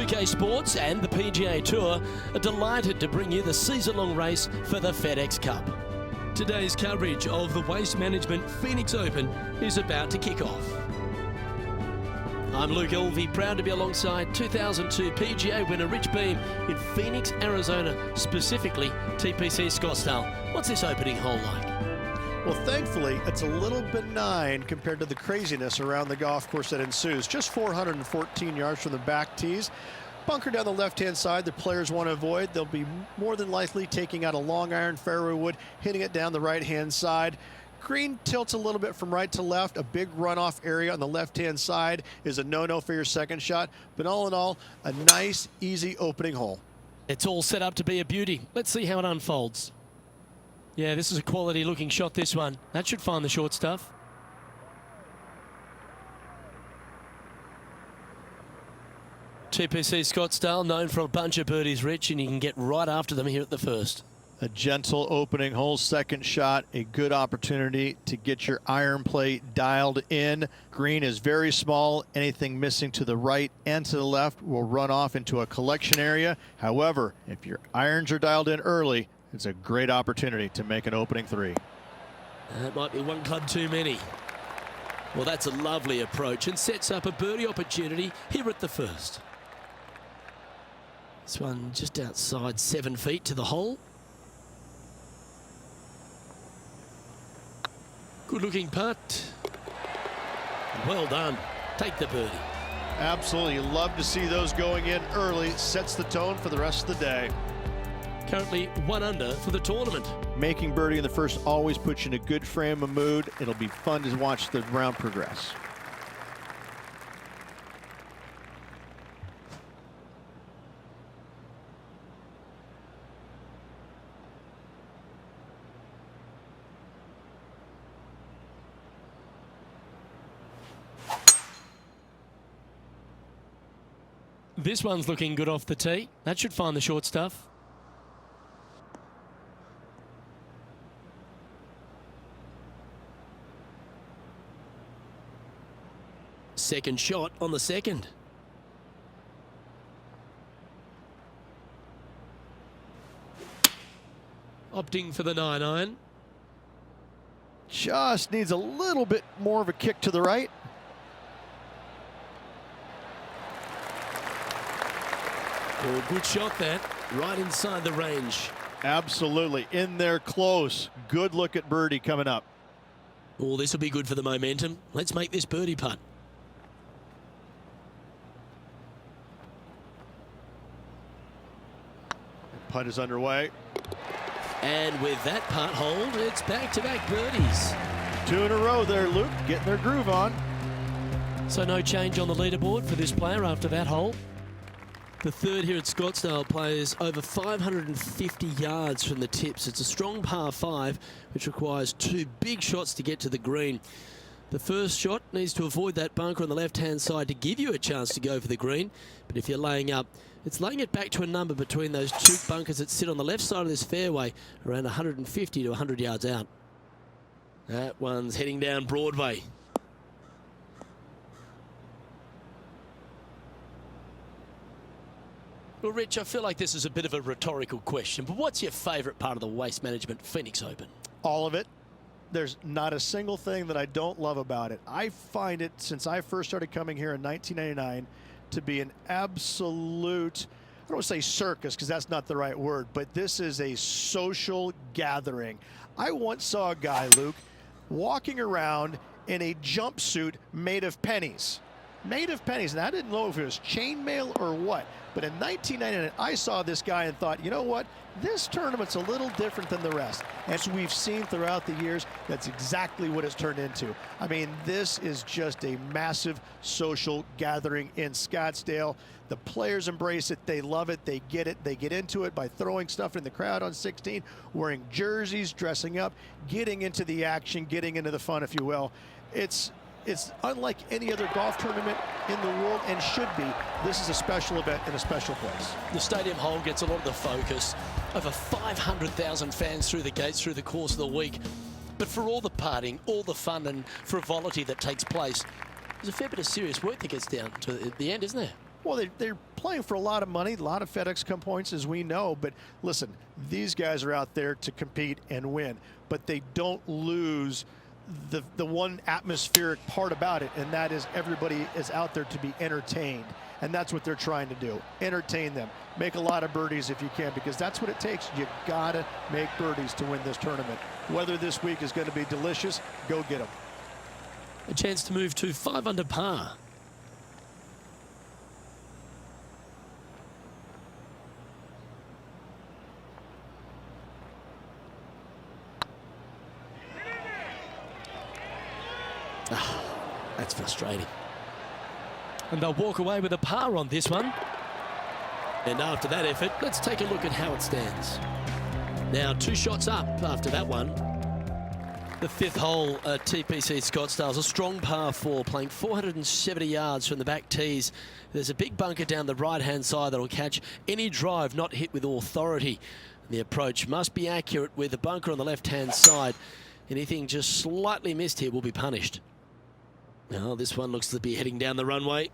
2K Sports and the PGA Tour are delighted to bring you the season-long race for the FedEx Cup. Today's coverage of the Waste Management Phoenix Open is about to kick off. I'm Luke Elvey, proud to be alongside 2002 PGA winner Rich Beem in Phoenix, Arizona, specifically TPC Scottsdale. What's this opening hole like? Well, thankfully, it's a little benign compared to the craziness around the golf course that ensues. Just 414 yards from the back tees. Bunker down the left-hand side, the players want to avoid. They'll be more than likely taking out a long iron fairway wood, hitting it down the right-hand side. Green tilts a little bit from right to left. A big runoff area on the left-hand side is a no-no for your second shot. But all in all, a nice, easy opening hole. It's all set up to be a beauty. Let's see how it unfolds. Yeah, this is a quality looking shot, this one. That should find the short stuff. TPC Scottsdale, known for a bunch of birdies, Rich, and you can get right after them here at the first. A gentle opening hole, second shot, a good opportunity to get your iron play dialed in. Green is very small. Anything missing to the right and to the left will run off into a collection area. However, if your irons are dialed in early, it's a great opportunity to make an opening three. That might be one club too many. Well, that's a lovely approach and sets up a birdie opportunity here at the first. This one just outside 7 feet to the hole. Good looking putt. Well done. Take the birdie. Absolutely. Love to see those going in early. Sets the tone for the rest of the day. Currently 1 under for the tournament. Making birdie in the first always puts you in a good frame of mood. It'll be fun to watch the round progress. This one's looking good off the tee. That should find the short stuff. Second shot on the second. Opting for the 9-iron. Just needs a little bit more of a kick to the right. Oh, good shot that. Right inside the range. Absolutely. In there close. Good look at birdie coming up. Oh, this will be good for the momentum. Let's make this birdie putt. Putt is underway. And with that putt hold, it's back-to-back birdies. 2 in a row there, Luke. Getting their groove on. So no change on the leaderboard for this player after that hole. The third here at Scottsdale plays over 550 yards from the tips. It's a strong par 5, which requires 2 big shots to get to the green. The first shot needs to avoid that bunker on the left-hand side to give you a chance to go for the green. But if you're laying up, it's laying it back to a number between those 2 bunkers that sit on the left side of this fairway, around 150 to 100 yards out. That one's heading down Broadway. Well, Rich, I feel like this is a bit of a rhetorical question, but what's your favourite part of the Waste Management Phoenix Open? All of it. There's not a single thing that I don't love about it. I find it, since I first started coming here in 1999, to be an absolute, I don't want to say circus because that's not the right word, but this is a social gathering. I once saw a guy, Luke, walking around in a jumpsuit made of pennies. Made of pennies, and I didn't know if it was chainmail or what. But in 1999, I saw this guy and thought, you know what? This tournament's a little different than the rest. As we've seen throughout the years, that's exactly what it's turned into. I mean, this is just a massive social gathering in Scottsdale. The players embrace it. They love it. They get it. They get into it by throwing stuff in the crowd on 16, wearing jerseys, dressing up, getting into the action, getting into the fun, if you will. It's unlike any other golf tournament in the world, and should be. This is a special event in a special place. The stadium hole gets a lot of the focus. Over 500,000 fans through the gates through the course of the week. But for all the partying, all the fun and frivolity that takes place, there's a fair bit of serious work that gets down to the end, isn't there? Well, they're playing for a lot of money, a lot of FedEx Cup points, as we know. But listen, these guys are out there to compete and win. But they don't lose the one atmospheric part about it, and that is everybody is out there to be entertained. And that's what they're trying to do. Entertain them. Make a lot of birdies if you can, because that's what it takes. You gotta make birdies to win this tournament. Whether this week is going to be delicious, go get them. A chance to move to 5 under par. That's frustrating. And they'll walk away with a par on this one. And after that effort, let's take a look at how it stands. Now 2 shots up after that one. The 5th hole at TPC Scottsdale's a strong par 4, playing 470 yards from the back tees. There's a big bunker down the right-hand side that'll catch any drive not hit with authority. The approach must be accurate with the bunker on the left-hand side. Anything just slightly missed here will be punished. Now this one looks to be heading down the runway.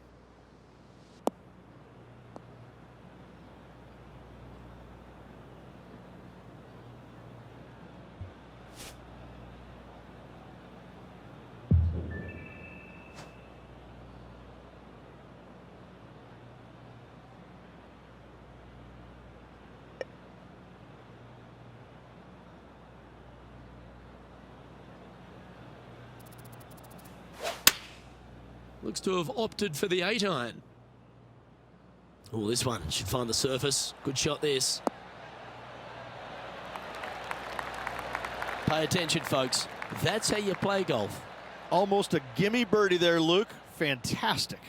Looks to have opted for the 8-iron. Oh, this one should find the surface. Good shot, this. Pay attention, folks. That's how you play golf. Almost a gimme birdie there, Luke. Fantastic.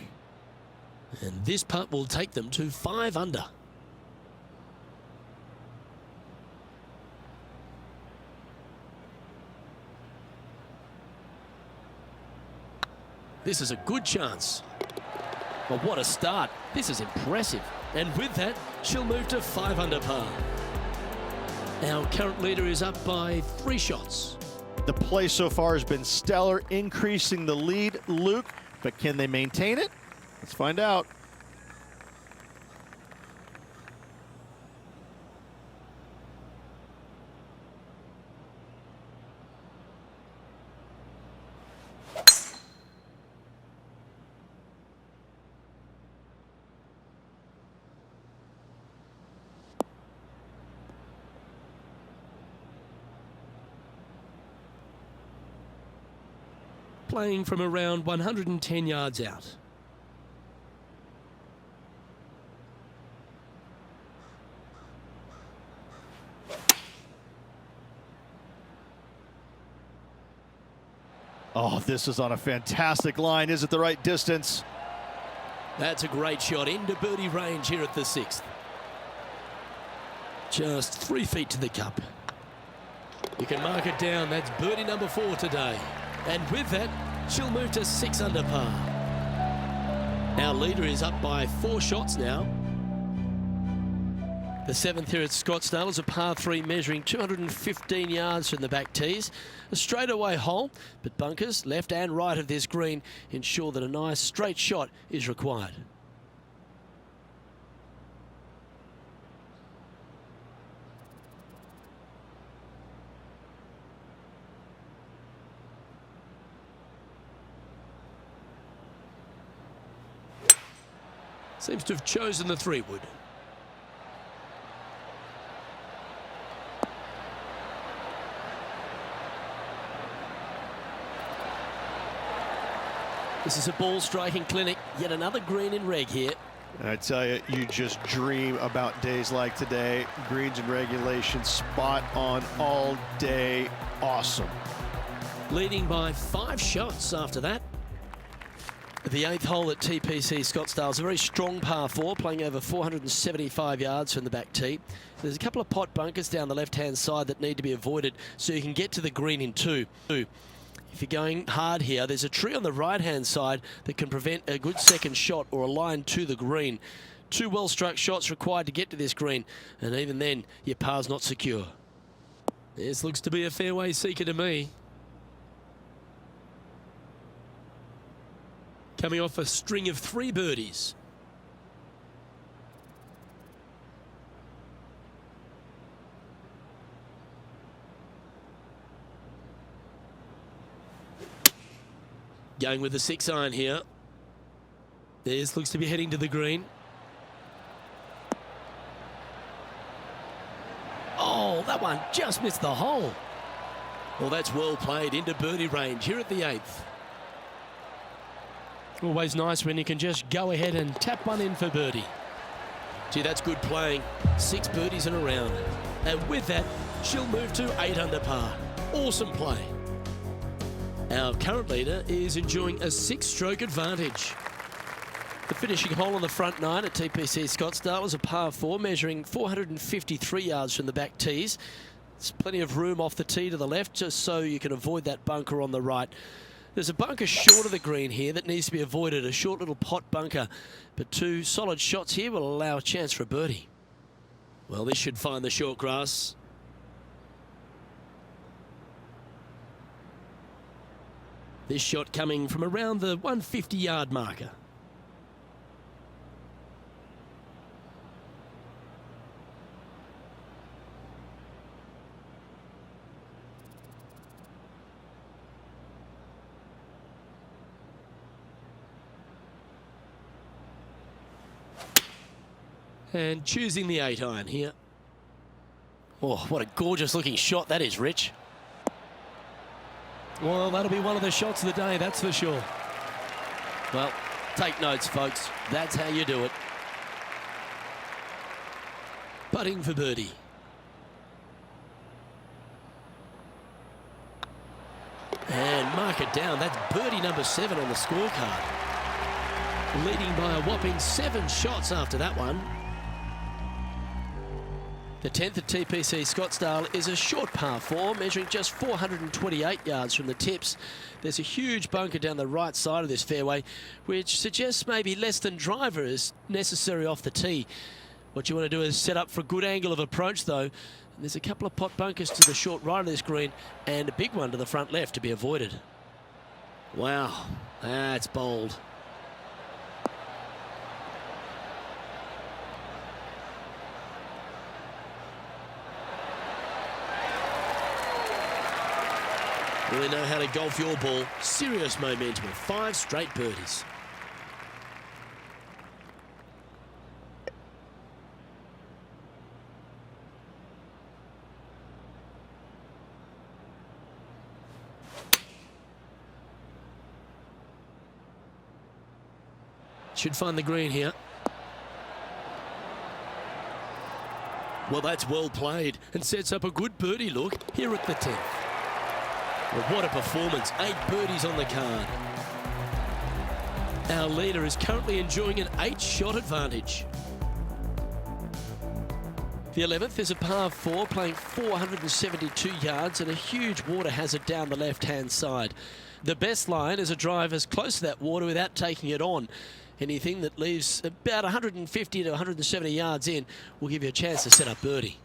And this putt will take them to 5 under. This is a good chance. But what a start. This is impressive. And with that, she'll move to 5 under par. Our current leader is up by 3 shots. The play so far has been stellar, increasing the lead, Luke. But can they maintain it? Let's find out. Playing from around 110 yards out. Oh, this is on a fantastic line. Is it the right distance? That's a great shot into birdie range here at the 6th. Just 3 feet to the cup. You can mark it down. That's birdie number 4 today. And with that, she'll move to 6 under par. Our leader is up by 4 shots now. The 7th here at Scottsdale is a par 3 measuring 215 yards from the back tees. A straightaway hole, but bunkers left and right of this green ensure that a nice straight shot is required. Seems to have chosen the 3-wood. This is a ball striking clinic. Yet another green in reg here. I tell you, you just dream about days like today. Greens and regulation, spot on all day. Awesome. Leading by 5 shots after that. The 8th hole at TPC Scottsdale is a very strong par 4, playing over 475 yards from the back tee. There's a couple of pot bunkers down the left-hand side that need to be avoided so you can get to the green in 2. If you're going hard here, there's a tree on the right-hand side that can prevent a good second shot or a line to the green. 2 well-struck shots required to get to this green, and even then, your par's not secure. This looks to be a fairway seeker to me. Coming off a string of 3 birdies. Going with the 6-iron here. This looks to be heading to the green. Oh, that one just missed the hole. Well, that's well played into birdie range here at the 8th. Always nice when you can just go ahead and tap one in for birdie. Gee, that's good playing. 6 birdies in a round. And with that, she'll move to 8 under par. Awesome play. Our current leader is enjoying a 6-stroke advantage. The finishing hole on the front 9 at TPC Scottsdale is a par 4, measuring 453 yards from the back tees. There's plenty of room off the tee to the left, just so you can avoid that bunker on the right. There's a bunker short of the green here that needs to be avoided, a short little pot bunker. But 2 solid shots here will allow a chance for a birdie. Well, this should find the short grass. This shot coming from around the 150-yard marker. And choosing the 8-iron here. Oh, what a gorgeous looking shot that is, Rich. Well, that'll be one of the shots of the day, that's for sure. Well, take notes, folks. That's how you do it. Putting for birdie. And mark it down. That's birdie number 7 on the scorecard. Leading by a whopping 7 shots after that one. The 10th at TPC Scottsdale is a short par 4, measuring just 428 yards from the tips. There's a huge bunker down the right side of this fairway, which suggests maybe less than driver is necessary off the tee. What you want to do is set up for a good angle of approach, though. There's a couple of pot bunkers to the short right of this green and a big one to the front left to be avoided. Wow, that's bold. Really know how to golf your ball. Serious momentum with 5 straight birdies. Should find the green here. Well, that's well played and sets up a good birdie look here at the 10th. Well, what a performance. 8 birdies on the card. Our leader is currently enjoying an 8-shot advantage. The 11th is a par 4, playing 472 yards and a huge water hazard down the left-hand side. The best line is a drive as close to that water without taking it on. Anything that leaves about 150 to 170 yards in will give you a chance to set up birdie.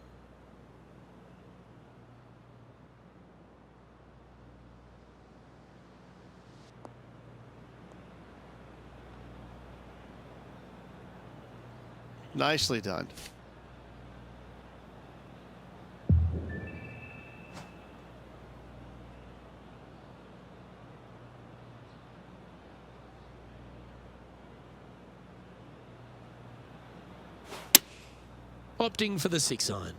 Nicely done. Opting for the 6-iron.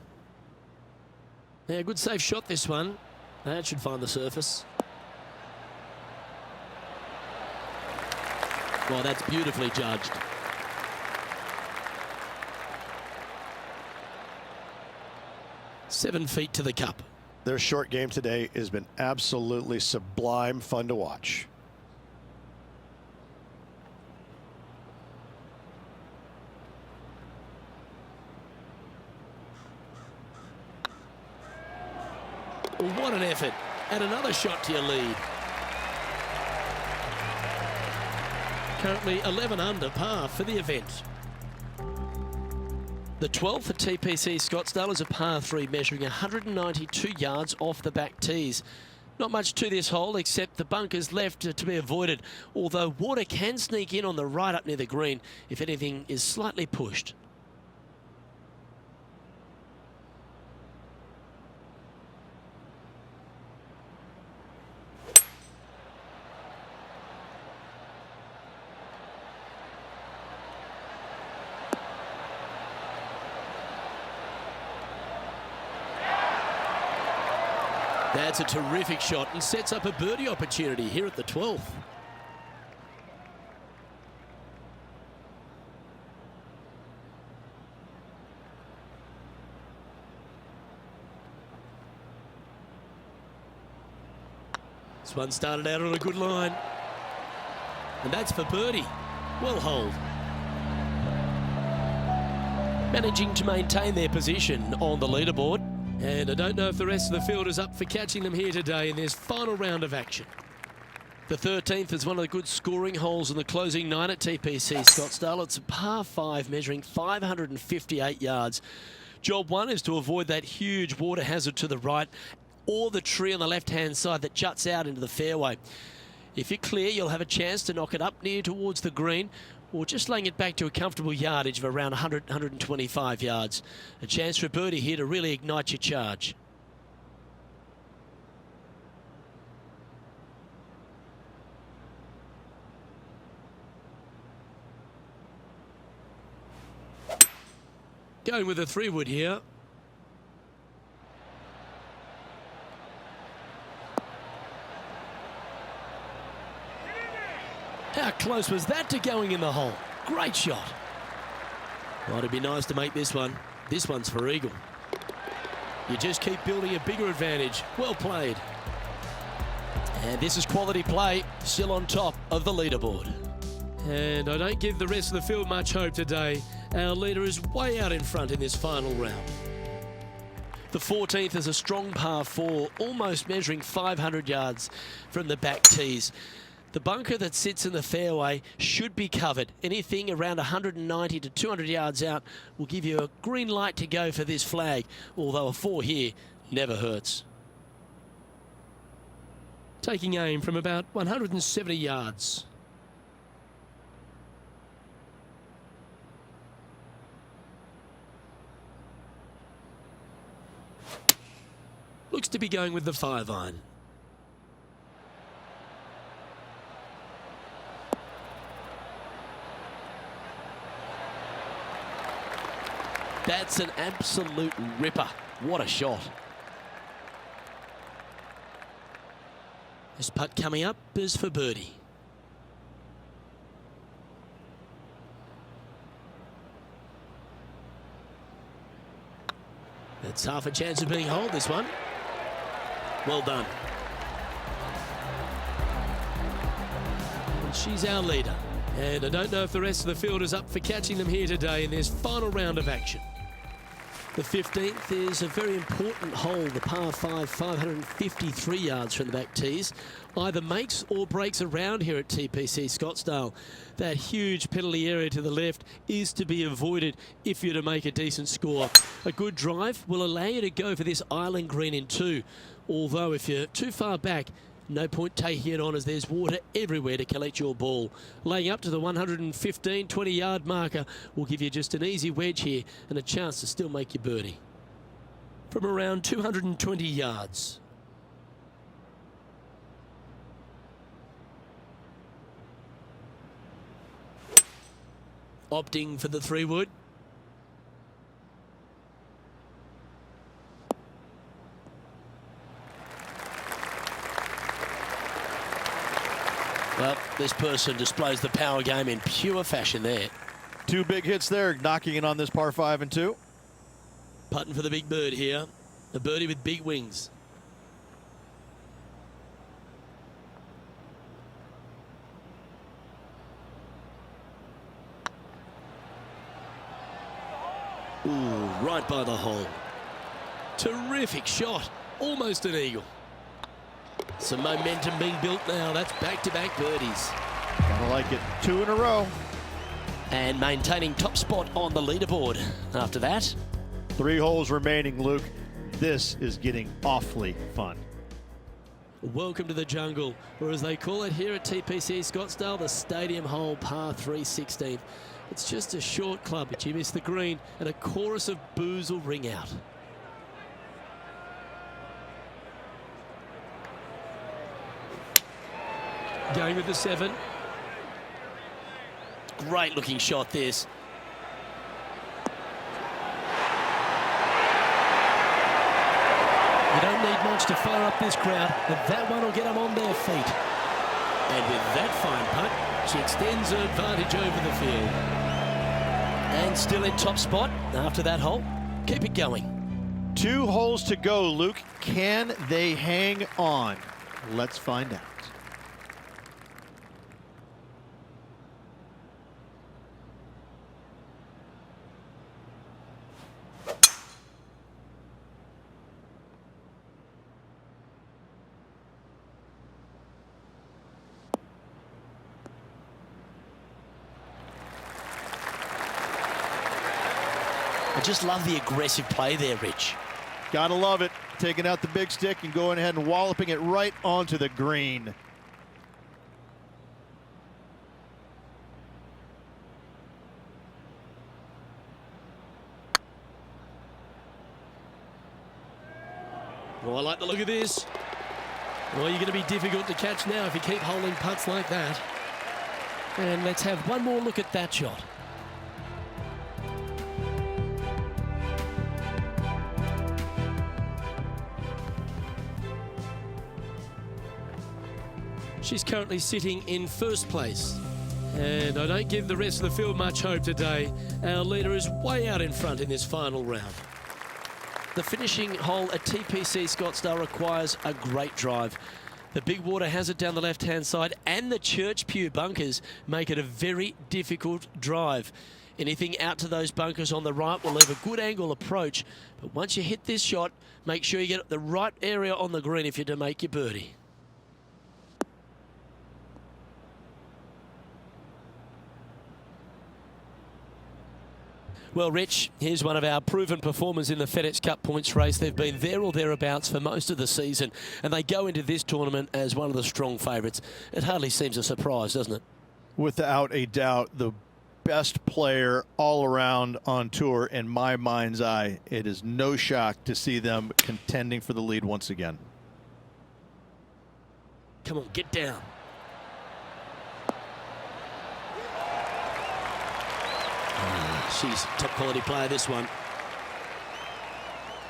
Yeah, good safe shot this one. That should find the surface. Well, that's beautifully judged. Seven feet to the cup. Their short game today has been absolutely sublime fun to watch. What an effort. And another shot to your lead. Currently 11 under par for the event. The 12th at TPC Scottsdale is a par 3, measuring 192 yards off the back tees. Not much to this hole except the bunkers left to be avoided, although water can sneak in on the right up near the green if anything is slightly pushed. That's a terrific shot and sets up a birdie opportunity here at the 12th. This one started out on a good line. And that's for birdie. Well holed. Managing to maintain their position on the leaderboard. And I don't know if the rest of the field is up for catching them here today in this final round of action. The 13th is one of the good scoring holes in the closing 9 at TPC Scottsdale. It's a par 5 measuring 558 yards. Job 1 is to avoid that huge water hazard to the right or the tree on the left-hand side that juts out into the fairway. If you're clear, you'll have a chance to knock it up near towards the green or just laying it back to a comfortable yardage of around 100, 125 yards. A chance for a birdie here to really ignite your charge. Going with a 3-wood here. How close was that to going in the hole? Great shot. Well, it'd be nice to make this one. This one's for eagle. You just keep building a bigger advantage. Well played. And this is quality play, still on top of the leaderboard. And I don't give the rest of the field much hope today. Our leader is way out in front in this final round. The 14th is a strong par 4, almost measuring 500 yards from the back tees. The bunker that sits in the fairway should be covered. Anything around 190 to 200 yards out will give you a green light to go for this flag, although a 4 here never hurts. Taking aim from about 170 yards. Looks to be going with the 5-iron. That's an absolute ripper. What a shot. This putt coming up is for birdie. That's half a chance of being holed, this one. Well done. And she's our leader. And I don't know if the rest of the field is up for catching them here today in this final round of action. The 15th is a very important hole, the par 5, 553 yards from the back tees. Either makes or breaks around here at TPC Scottsdale. That huge penalty area to the left is to be avoided if you're to make a decent score. A good drive will allow you to go for this island green in 2. Although if you're too far back, no point taking it on as there's water everywhere to collect your ball. Laying up to the 115, 20-yard marker will give you just an easy wedge here and a chance to still make your birdie. From around 220 yards. Opting for the 3-wood. Well, this person displays the power game in pure fashion there. 2 big hits there, knocking it on this par 5 and 2. Putting for the big bird here. A birdie with big wings. Ooh, right by the hole. Terrific shot. Almost an eagle. Some momentum being built now. That's back-to-back birdies. Gotta like it. 2 in a row. And maintaining top spot on the leaderboard. After that, 3 holes remaining, Luke. This is getting awfully fun. welcome to the jungle, or as they call it here at TPC Scottsdale, the stadium hole par 3 16th. It's just a short club, but you miss the green, and a chorus of boos will ring out. Going with the 7. Great looking shot this. You don't didn't need much to fire up this crowd, but that one will get them on their feet. And with that fine putt, she extends her advantage over the field. And still in top spot after that hole. Keep it going. 2 holes to go, Luke. Can they hang on? Let's find out. I just love the aggressive play there, Rich. Gotta love it. Taking out the big stick and going ahead and walloping it right onto the green. Oh, I like the look of this. Well, you're going to be difficult to catch now if you keep holding putts like that. And let's have one more look at that shot. She's currently sitting in first place. And I don't give the rest of the field much hope today. Our leader is way out in front in this final round. The finishing hole at TPC Scottsdale requires a great drive. The big water has it down the left-hand side, and the Church Pew bunkers make it a very difficult drive. Anything out to those bunkers on the right will leave a good angle approach. But once you hit this shot, make sure you get the right area on the green if you're to make your birdie. Well, Rich, here's one of our proven performers in the FedEx Cup points race. They've been there or thereabouts for most of the season, and they go into this tournament as one of the strong favourites. It hardly seems a surprise, doesn't it? Without a doubt, the best player all around on tour in my mind's eye. It is no shock to see them contending for the lead once again. Come on, get down. She's a top quality player, this one.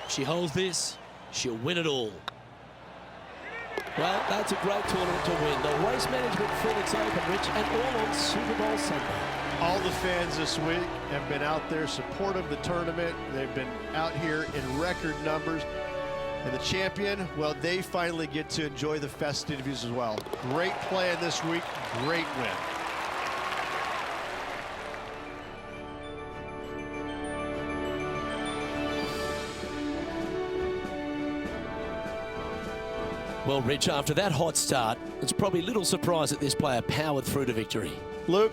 She holds this, she'll win it all. Well, that's a great tournament to win. The Race Management Phoenix Open, Rich, and all on Super Bowl Sunday. All the fans this week have been out there supportive of the tournament. They've been out here in record numbers. And the champion, well, they finally get to enjoy the festivities as well. Great play in this week, great win. Well, Rich, after that hot start, it's probably little surprise that this player powered through to victory. Luke,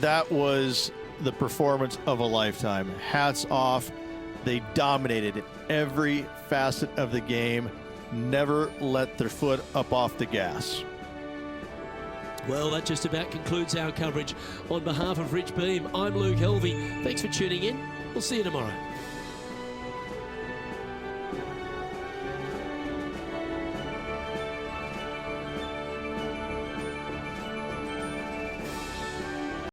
that was the performance of a lifetime. Hats off. They dominated every facet of the game. Never let their foot up off the gas. Well, that just about concludes our coverage. On behalf of Rich Beam, I'm Luke Helvey. Thanks for tuning in. We'll see you tomorrow.